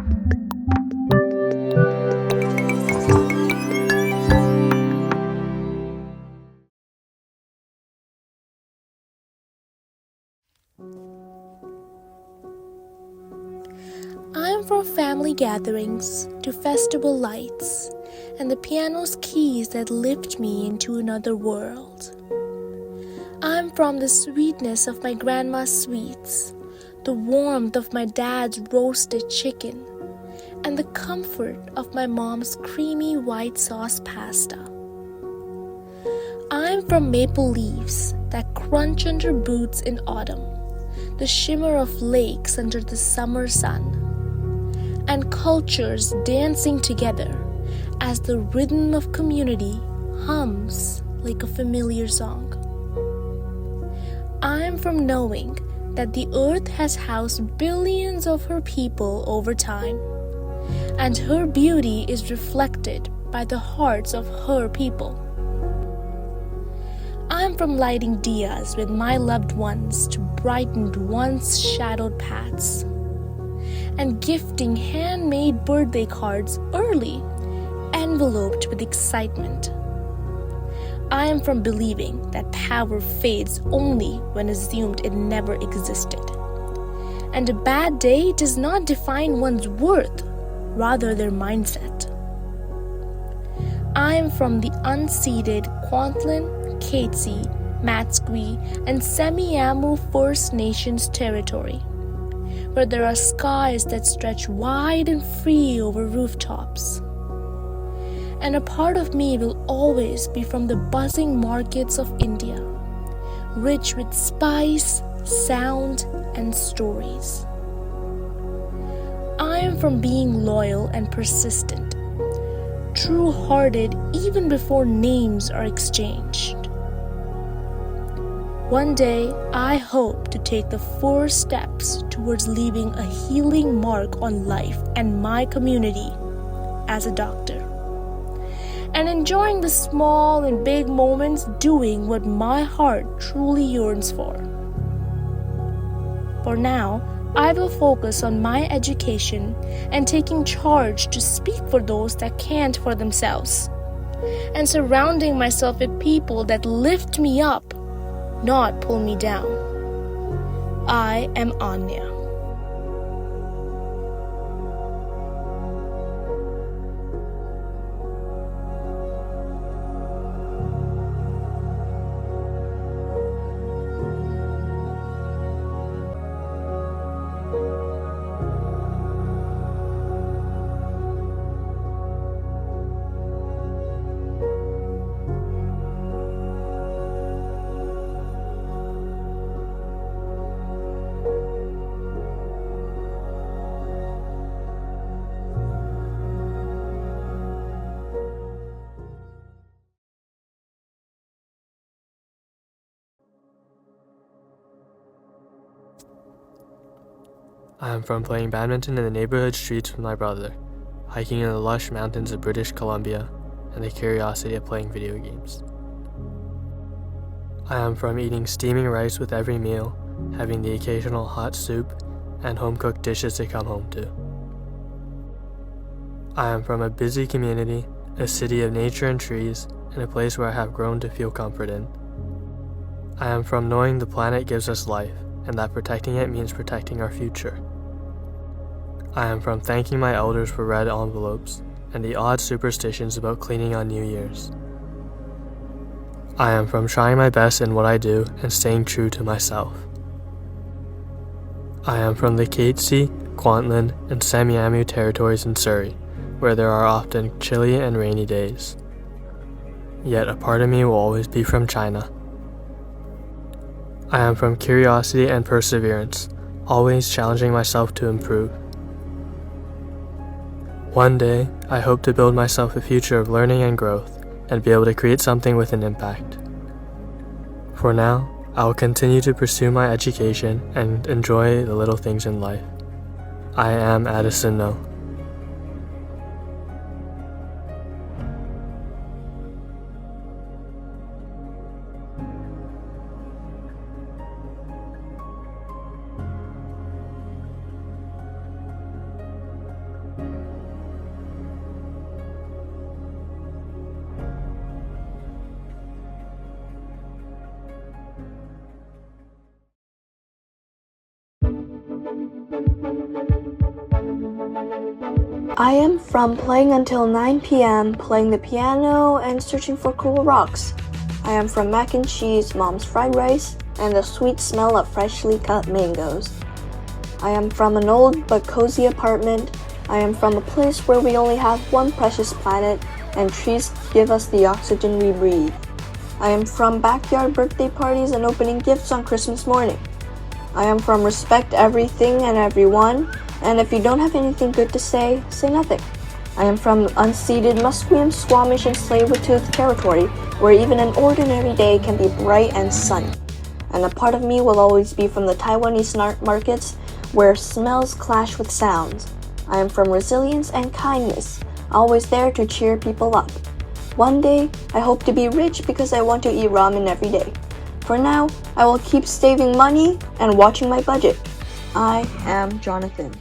I'm from family gatherings to festival lights and the piano's keys that lift me into another world. I'm from the sweetness of my grandma's sweets, the warmth of my dad's roasted chicken, and the comfort of my mom's creamy white sauce pasta. I'm from maple leaves that crunch under boots in autumn, the shimmer of lakes under the summer sun, and cultures dancing together as the rhythm of community hums like a familiar song. I am from knowing that the earth has housed billions of her people over time, and her beauty is reflected by the hearts of her people. I am from lighting diyas with my loved ones to brighten once shadowed paths, and gifting handmade birthday cards early, enveloped with excitement. I am from believing that power fades only when assumed it never existed, and a bad day does not define one's worth, rather their mindset. I am from the unceded Kwantlen, Katzie, Matsqui, and Semiahmoo First Nations territory, where there are skies that stretch wide and free over rooftops. And a part of me will always be from the buzzing markets of India, rich with spice, sound, and stories. I am from being loyal and persistent, true-hearted even before names are exchanged. One day, I hope to take the first steps towards leaving a healing mark on life and my community as a doctor, and enjoying the small and big moments doing what my heart truly yearns for. For now, I will focus on my education and taking charge to speak for those that can't for themselves, and surrounding myself with people that lift me up, not pull me down. I am Anya. I am from playing badminton in the neighborhood streets with my brother, hiking in the lush mountains of British Columbia, and the curiosity of playing video games. I am from eating steaming rice with every meal, having the occasional hot soup, and home-cooked dishes to come home to. I am from a busy community, a city of nature and trees, and a place where I have grown to feel comfort in. I am from knowing the planet gives us life, and that protecting it means protecting our future. I am from thanking my elders for red envelopes and the odd superstitions about cleaning on New Year's. I am from trying my best in what I do and staying true to myself. I am from the Katzie, Kwantlen, and Semiahmoo territories in Surrey, where there are often chilly and rainy days. Yet a part of me will always be from China. I am from curiosity and perseverance, always challenging myself to improve. One day, I hope to build myself a future of learning and growth, and be able to create something with an impact. For now, I will continue to pursue my education and enjoy the little things in life. I am Addison No. I am from playing until 9 p.m., playing the piano, and searching for cool rocks. I am from mac and cheese, mom's fried rice, and the sweet smell of freshly cut mangoes. I am from an old but cozy apartment. I am from a place where we only have one precious planet, and trees give us the oxygen we breathe. I am from backyard birthday parties and opening gifts on Christmas morning. I am from respect everything and everyone, and if you don't have anything good to say, say nothing. I am from unceded Musqueam, Squamish, and Tsleil-Waututh territory, where even an ordinary day can be bright and sunny. And a part of me will always be from the Taiwanese night markets, where smells clash with sounds. I am from resilience and kindness, always there to cheer people up. One day, I hope to be rich because I want to eat ramen every day. For now, I will keep saving money and watching my budget. I am Jonathan.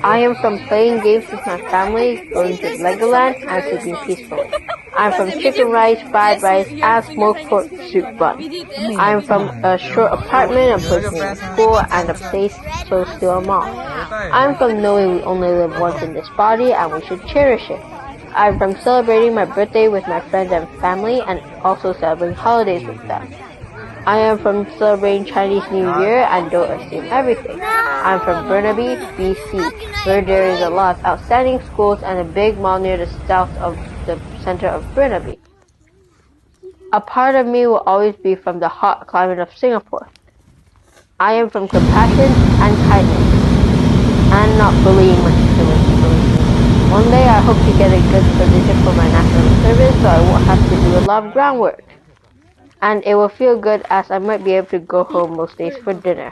I am from playing games with my family, going to Legoland, and sleeping peacefully. I am from chicken rice, fried rice, and smoked pork soup bun. I am from a short apartment, a place near a school, and a place close to a mall. I am from knowing we only live once in this body and we should cherish it. I am from celebrating my birthday with my friends and family, and also celebrating holidays with them. I am from celebrating Chinese New Year and don't assume everything. I'm from Burnaby, BC, where there is a lot of outstanding schools and a big mall near the south of the center of Burnaby. A part of me will always be from the hot climate of Singapore. I am from compassion and kindness, and not bullying my siblings. One day I hope to get a good position for my national service so I won't have to do a lot of groundwork. And it will feel good as I might be able to go home most days for dinner.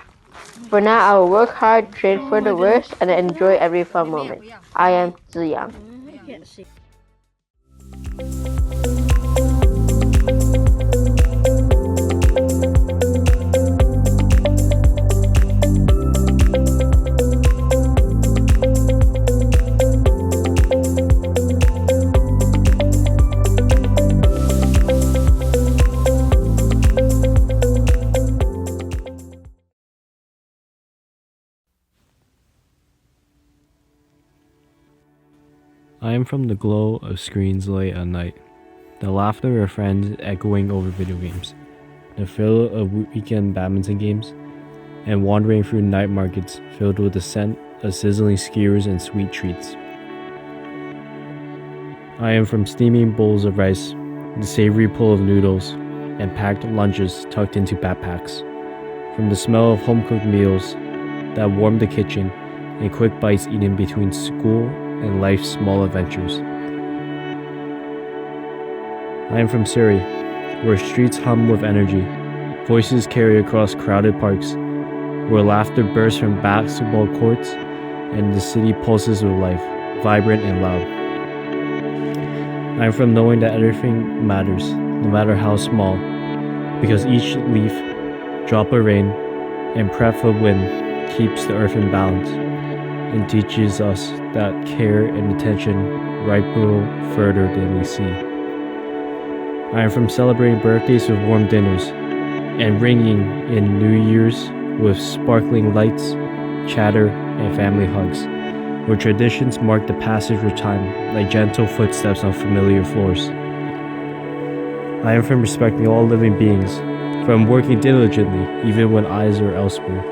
For now, I will work hard, train for the worst, and enjoy every fun moment. I am Ziyang. I am from the glow of screens late at night, the laughter of friends echoing over video games, the thrill of weekend badminton games, and wandering through night markets filled with the scent of sizzling skewers and sweet treats. I am from steaming bowls of rice, the savory pull of noodles, and packed lunches tucked into backpacks, from the smell of home-cooked meals that warm the kitchen and quick bites eaten between school and life's small adventures. I am from Surrey, where streets hum with energy, voices carry across crowded parks, where laughter bursts from basketball courts, and the city pulses with life, vibrant and loud. I am from knowing that everything matters, no matter how small, because each leaf, drop of rain, and breath of wind keeps the earth in balance, and teaches us that care and attention ripple further than we see. I am from celebrating birthdays with warm dinners, and ringing in New Year's with sparkling lights, chatter, and family hugs, where traditions mark the passage of time like gentle footsteps on familiar floors. I am from respecting all living beings, from working diligently even when eyes are elsewhere,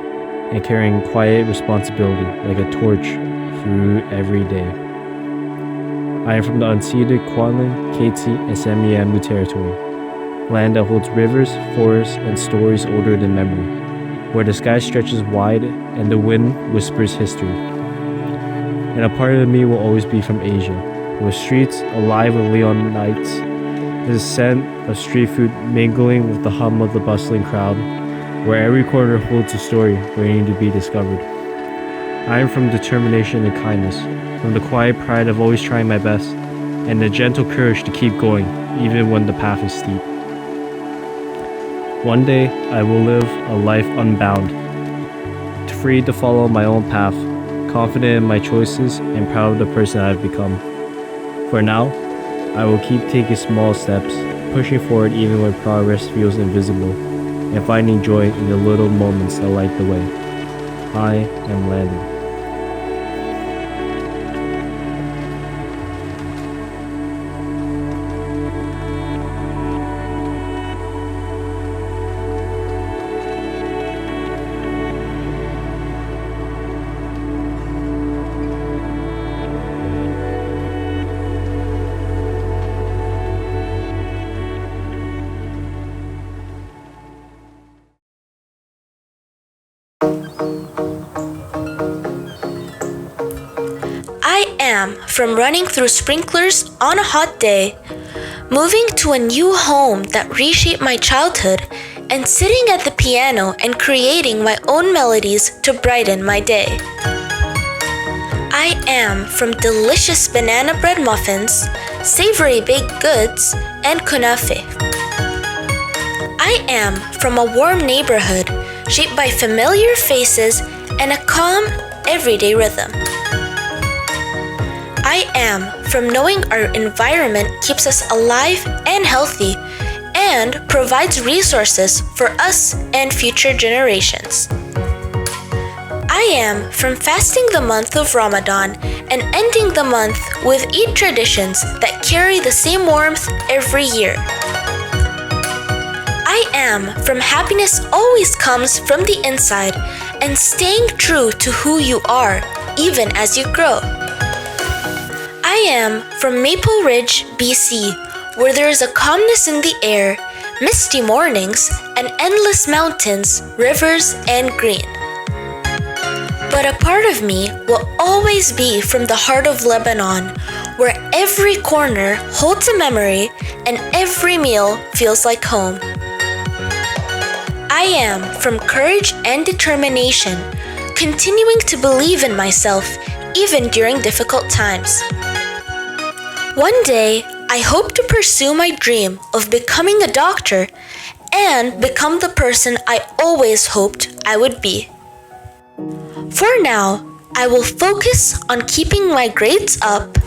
and carrying quiet responsibility like a torch through every day. I am from the unceded Kwantlen, Katzie, and Semiahmoo territory, land that holds rivers, forests, and stories older than memory, where the sky stretches wide and the wind whispers history. And a part of me will always be from Asia, where streets alive with neon lights, the scent of street food mingling with the hum of the bustling crowd, where every corner holds a story waiting to be discovered. I am from determination and kindness, from the quiet pride of always trying my best, and the gentle courage to keep going even when the path is steep. One day, I will live a life unbound, free to follow my own path, confident in my choices and proud of the person I have become. For now, I will keep taking small steps, pushing forward even when progress feels invisible, and finding joy in the little moments that light the way. I am Landon. I am from running through sprinklers on a hot day, moving to a new home that reshaped my childhood, and sitting at the piano and creating my own melodies to brighten my day. I am from delicious banana bread muffins, savory baked goods, and kunafe. I am from a warm neighborhood shaped by familiar faces and a calm, everyday rhythm. I am from knowing our environment keeps us alive and healthy and provides resources for us and future generations. I am from fasting the month of Ramadan and ending the month with Eid traditions that carry the same warmth every year. I am from happiness always comes from the inside and staying true to who you are, even as you grow. I am from Maple Ridge, BC, where there is a calmness in the air, misty mornings, and endless mountains, rivers, and green. But a part of me will always be from the heart of Lebanon, where every corner holds a memory and every meal feels like home. I am from courage and determination, continuing to believe in myself even during difficult times. One day, I hope to pursue my dream of becoming a doctor and become the person I always hoped I would be. For now, I will focus on keeping my grades up,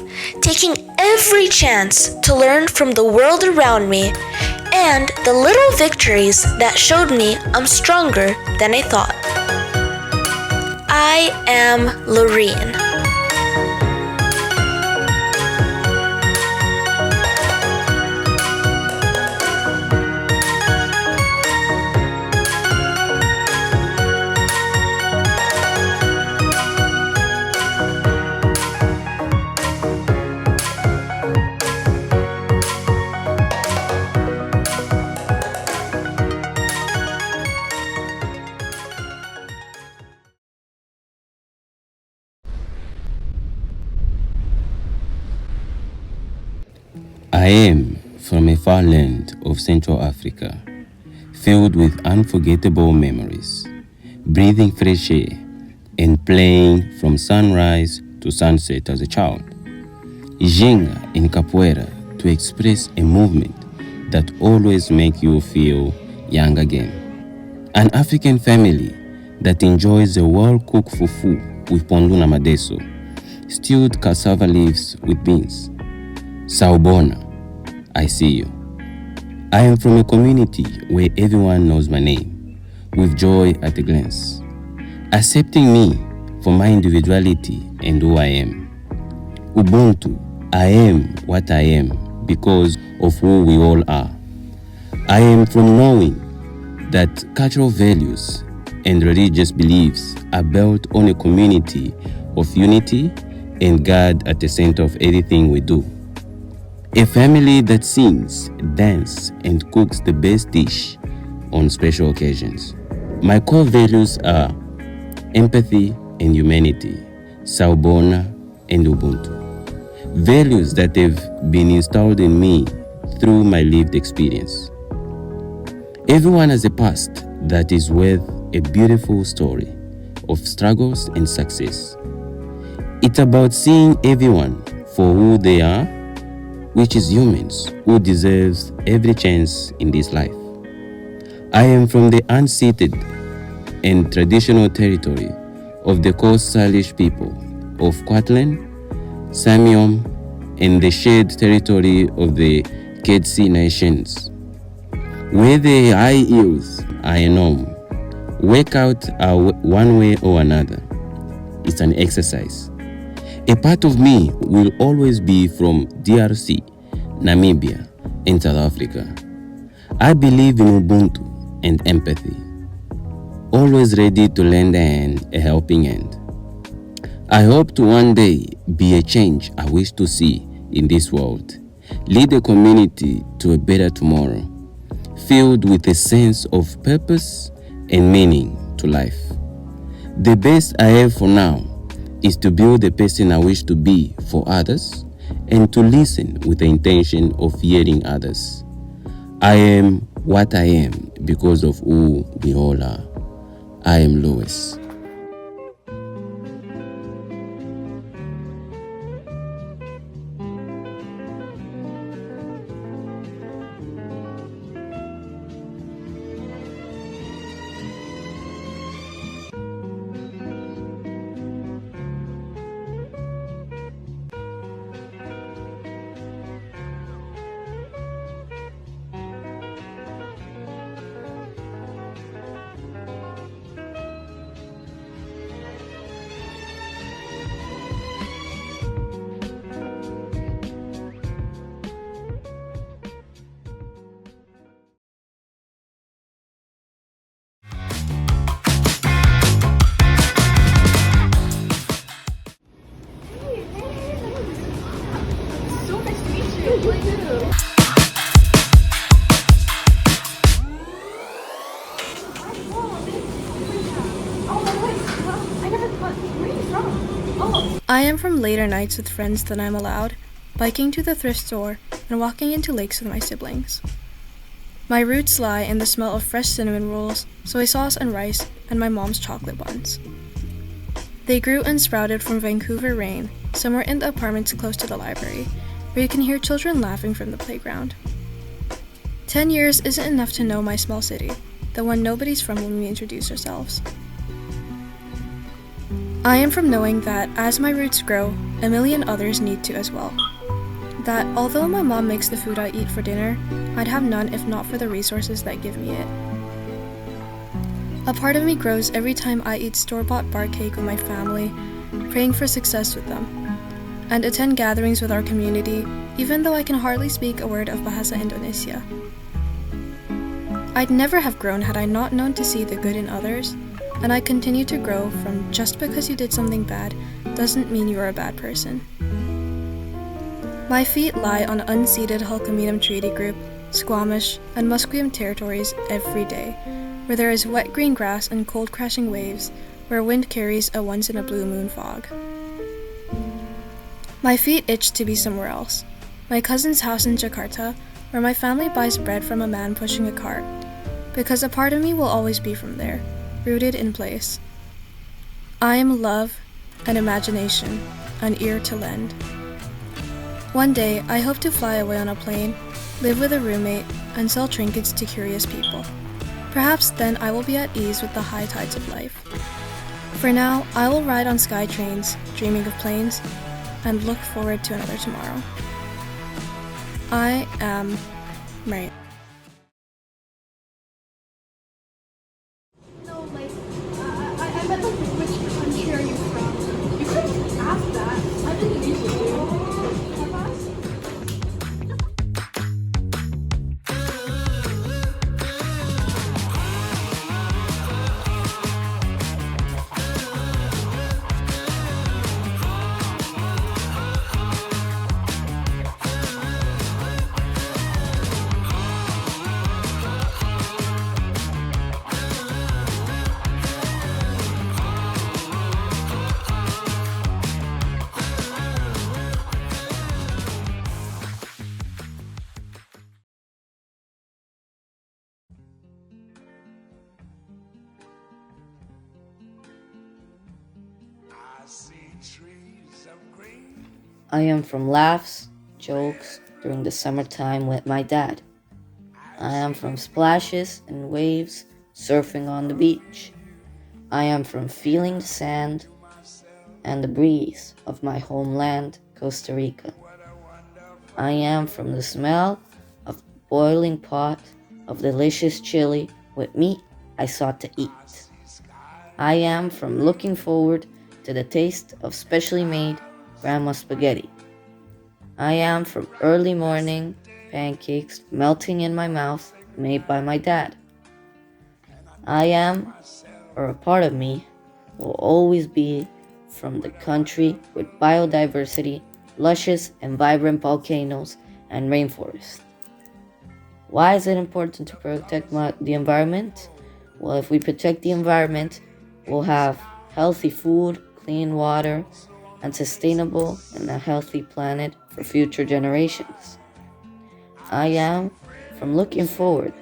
taking every chance to learn from the world around me, and the little victories that showed me I'm stronger than I thought. I am Lorene. I am from a far land of Central Africa, filled with unforgettable memories, breathing fresh air and playing from sunrise to sunset as a child. Jenga in capoeira to express a movement that always makes you feel young again. An African family that enjoys a well-cooked fufu with pondu na madeso, stewed cassava leaves with beans. Sawubona, I see you. I am from a community where everyone knows my name, with joy at a glance, accepting me for my individuality and who I am. Ubuntu, I am what I am because of who we all are. I am from knowing that cultural values and religious beliefs are built on a community of unity and God at the center of everything we do. A family that sings, dances, and cooks the best dish on special occasions. My core values are empathy and humanity, Sawubona and Ubuntu. Values that have been installed in me through my lived experience. Everyone has a past that is worth a beautiful story of struggles and success. It's about seeing everyone for who they are which is humans who deserves every chance in this life. I am from the unceded and traditional territory of the Coast Salish people of Kwatlen, Samiom, and the shared territory of the Kedsi nations, where the high hills are a norm. Workout are one way or another. It's an exercise. A part of me will always be from DRC, Namibia, and South Africa. I believe in Ubuntu and empathy, always ready to lend a helping hand. I hope to one day be a change I wish to see in this world, lead a community to a better tomorrow, filled with a sense of purpose and meaning to life. The best I have for now is to build the person I wish to be for others and to listen with the intention of hearing others. I am what I am because of who we all are. I am Lewis. I am from later nights with friends than I'm allowed, biking to the thrift store and walking into lakes with my siblings. My roots lie in the smell of fresh cinnamon rolls, soy sauce and rice, and my mom's chocolate buns. They grew and sprouted from Vancouver rain, somewhere in the apartments close to the library, where you can hear children laughing from the playground. 10 years isn't enough to know my small city, the one nobody's from when we introduce ourselves. I am from knowing that as my roots grow, a million others need to as well. That although my mom makes the food I eat for dinner, I'd have none if not for the resources that give me it. A part of me grows every time I eat store-bought bar cake with my family, praying for success with them, and attend gatherings with our community, even though I can hardly speak a word of Bahasa Indonesia. I'd never have grown had I not known to see the good in others, and I continue to grow from just because you did something bad doesn't mean you are a bad person. My feet lie on unceded Hul'qumi'num Treaty Group, Squamish, and Musqueam territories every day, where there is wet green grass and cold crashing waves, where wind carries a once-in-a-blue-moon fog. My feet itch to be somewhere else. My cousin's house in Jakarta, where my family buys bread from a man pushing a cart, because a part of me will always be from there, rooted in place. I am love, an imagination, an ear to lend. One day, I hope to fly away on a plane, live with a roommate, and sell trinkets to curious people. Perhaps then I will be at ease with the high tides of life. For now, I will ride on sky trains, dreaming of planes, and look forward to another tomorrow. I am Mary. I meant like which country are you from? You could ask that. I'm Indonesian. I am from laughs, jokes, during the summertime with my dad. I am from splashes and waves surfing on the beach. I am from feeling the sand and the breeze of my homeland, Costa Rica. I am from the smell of boiling pot of delicious chili with meat I sought to eat. I am from looking forward to the taste of specially made grandma spaghetti. I am from early morning pancakes melting in my mouth made by my dad. I am, or a part of me, will always be from the country with biodiversity, luscious and vibrant volcanoes, and rainforests. Why is it important to protect the environment? Well, if we protect the environment, we'll have healthy food, clean water, and sustainable and a healthy planet for future generations. I am from looking forward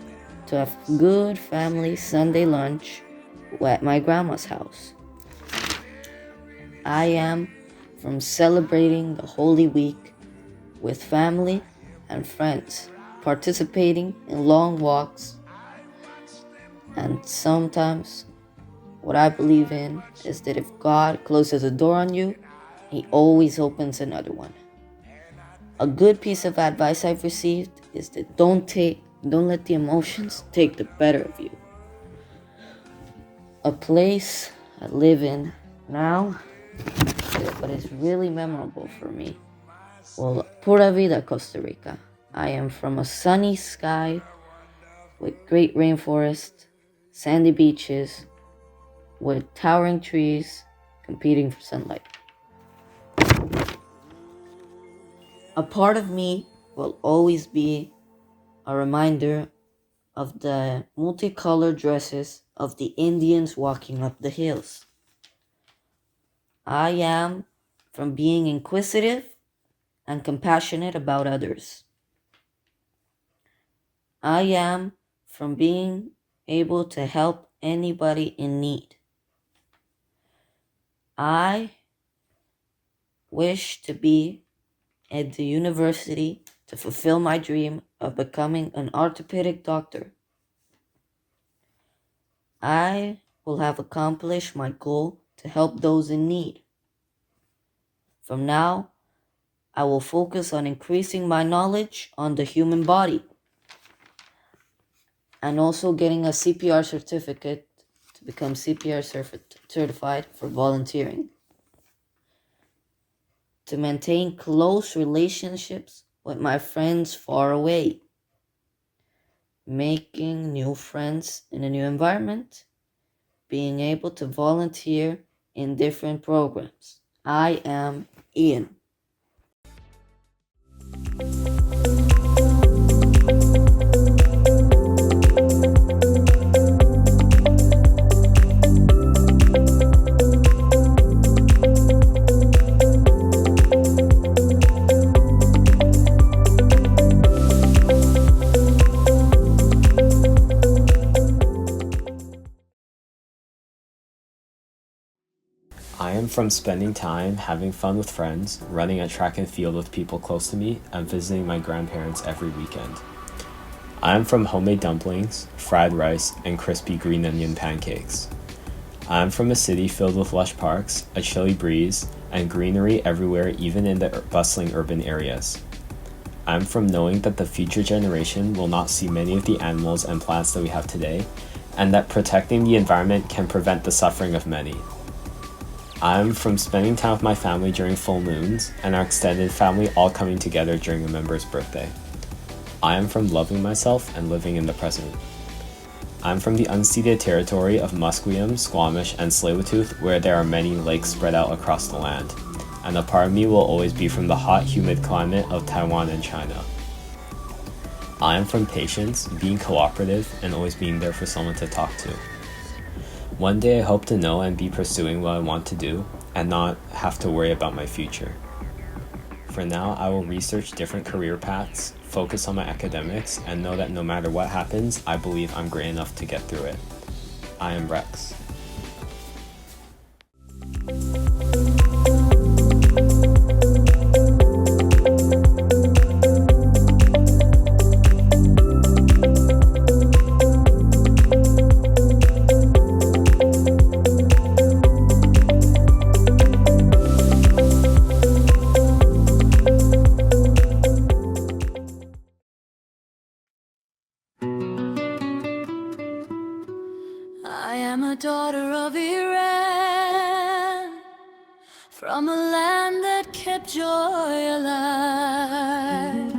to a good family Sunday lunch at my grandma's house. I am from celebrating the Holy Week with family and friends, participating in long walks, and sometimes what I believe in is that if God closes a door on you, He always opens another one. A good piece of advice I've received is that don't let the emotions take the better of you. A place I live in now, but it's really memorable for me. Well, Pura Vida, Costa Rica. I am from a sunny sky with great rainforest, sandy beaches, with towering trees competing for sunlight. A part of me will always be a reminder of the multicolored dresses of the Indians walking up the hills. I am from being inquisitive and compassionate about others. I am from being able to help anybody in need. I wish to be at the university to fulfill my dream of becoming an orthopedic doctor. I will have accomplished my goal to help those in need. From now, I will focus on increasing my knowledge on the human body and also getting a CPR certificate to become CPR certified for volunteering. To maintain close relationships with my friends far away. Making new friends in a new environment. Being able to volunteer in different programs. I am Ian. I am from spending time having fun with friends, running a track and field with people close to me, and visiting my grandparents every weekend. I am from homemade dumplings, fried rice, and crispy green onion pancakes. I am from a city filled with lush parks, a chilly breeze, and greenery everywhere, even in the bustling urban areas. I am from knowing that the future generation will not see many of the animals and plants that we have today, and that protecting the environment can prevent the suffering of many. I'm from spending time with my family during full moons and our extended family all coming together during a member's birthday. I am from loving myself and living in the present. I'm from the unceded territory of Musqueam, Squamish, and Tsleil-Waututh, where there are many lakes spread out across the land, and a part of me will always be from the hot, humid climate of Taiwan and China. I am from patience, being cooperative, and always being there for someone to talk to. One day I hope to know and be pursuing what I want to do and not have to worry about my future. For now, I will research different career paths, focus on my academics, and know that no matter what happens, I believe I'm great enough to get through it. I am Rex. joy alive.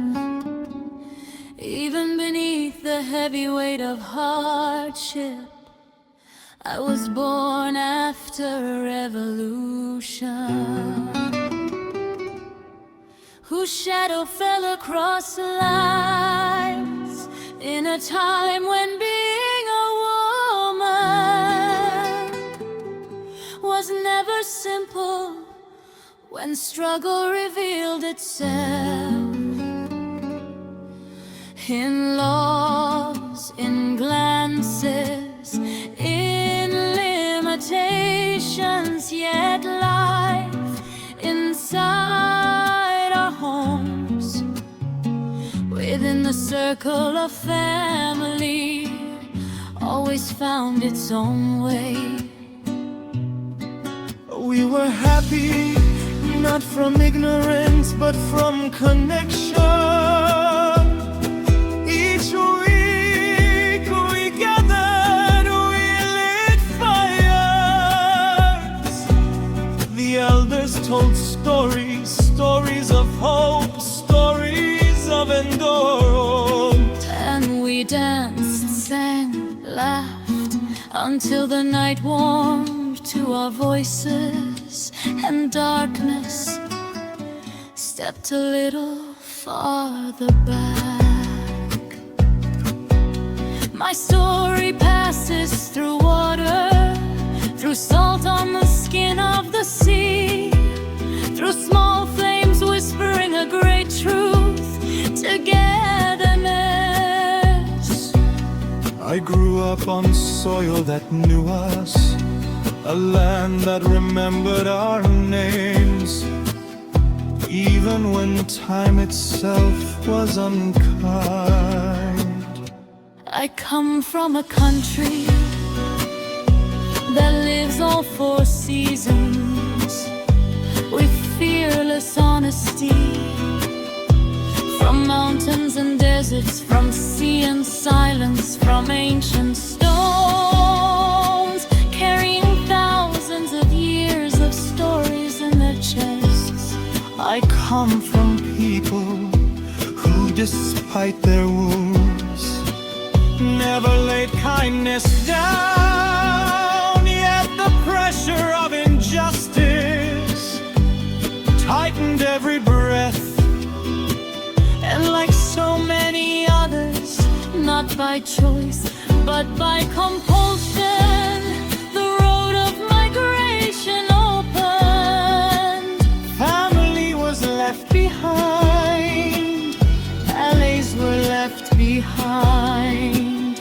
Even beneath the heavy weight of hardship, I was born after a revolution, whose shadow fell across the lines in a time when being a woman was never simple, when struggle revealed itself in laws, in glances, in limitations, yet life inside our homes, within the circle of family, always found its own way. We were happy, not from ignorance, but from connection. Each week we gathered, we lit fires. The elders told stories, stories of hope, stories of endurance. And we danced, sang, laughed, until the night warmed to our voices, and darkness stepped a little farther back. My story passes through water, through salt on the skin of the sea, through small flames whispering a great truth, togetherness. I grew up on soil that knew us, a land that remembered our names, even when time itself was unkind. I come from a country that lives all four seasons with fearless honesty, from mountains and deserts, from sea and silence, from ancient stones, carrying thousands of years of stories in their chests. I come from people who, despite their wounds, never laid kindness down. Yet the pressure of injustice tightened every breath, and like so many others, not by choice, but by compulsion, the road of migration opened. Family was left behind, Alleys were left behind,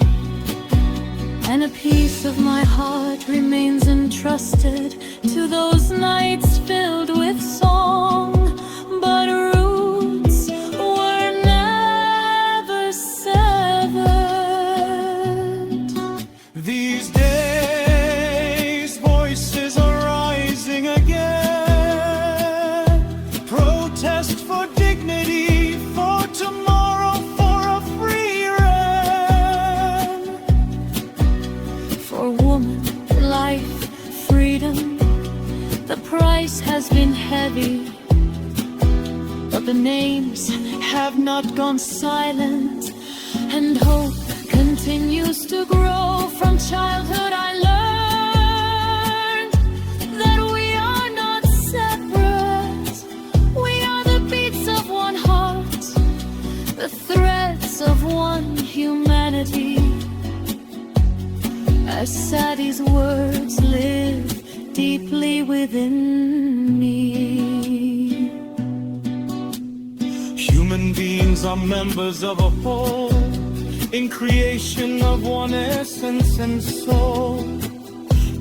and a piece of my heart remains entrusted to those nights filled with song, but roots were never severed. These days voices are rising again, protest for dignity, for tomorrow, for a free reign. For woman, life, freedom, the price has been heavy, but the names have not gone silent, and hope continues to grow. From childhood I learned that we are not separate. We are the beats of one heart, the threads of one humanity. As Sadie's words live deeply within me. Human beings are members of a whole, in creation of one essence and soul.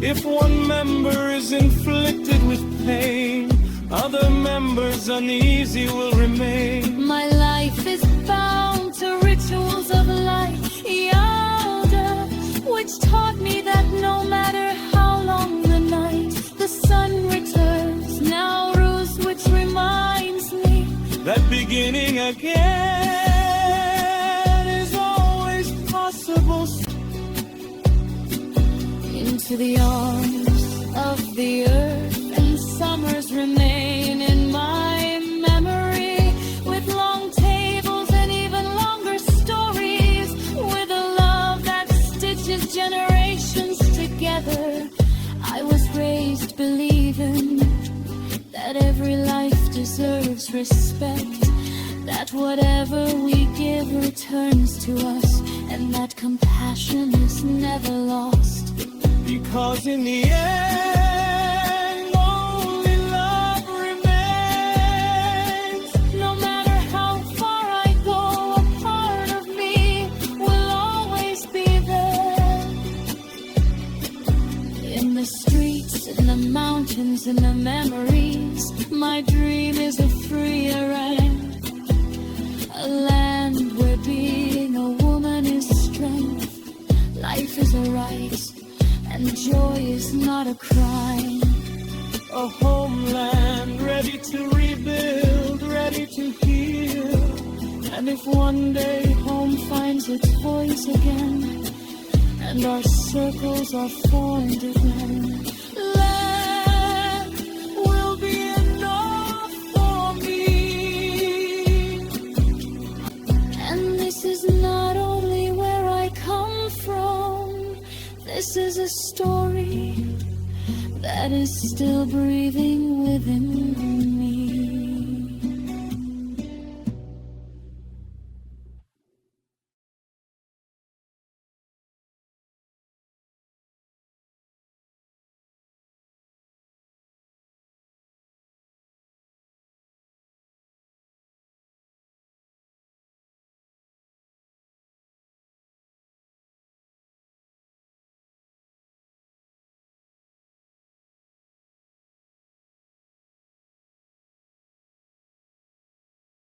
If one member is inflicted with pain, other members uneasy will remain. My life is bound to rituals of life, Yalda, which taught me that no matter how long the night, the sun returns. Nowruz, which reminds me that beginning again is always possible. Into the arms of the earth, and summers remain in my us respect, that whatever we give returns to us, and that compassion is never lost. Because in the end, only love remains. No matter how far I go, a part of me will always be there. In the streets, in the mountains, in the memories, my dream is a freer land. A land where being a woman is strength, life is a right, and joy is not a crime. A homeland ready to rebuild, ready to heal. And if one day home finds its voice again, and our circles are formed again, land will be enough for me. And this is not only where I come from, this is a story that is still breathing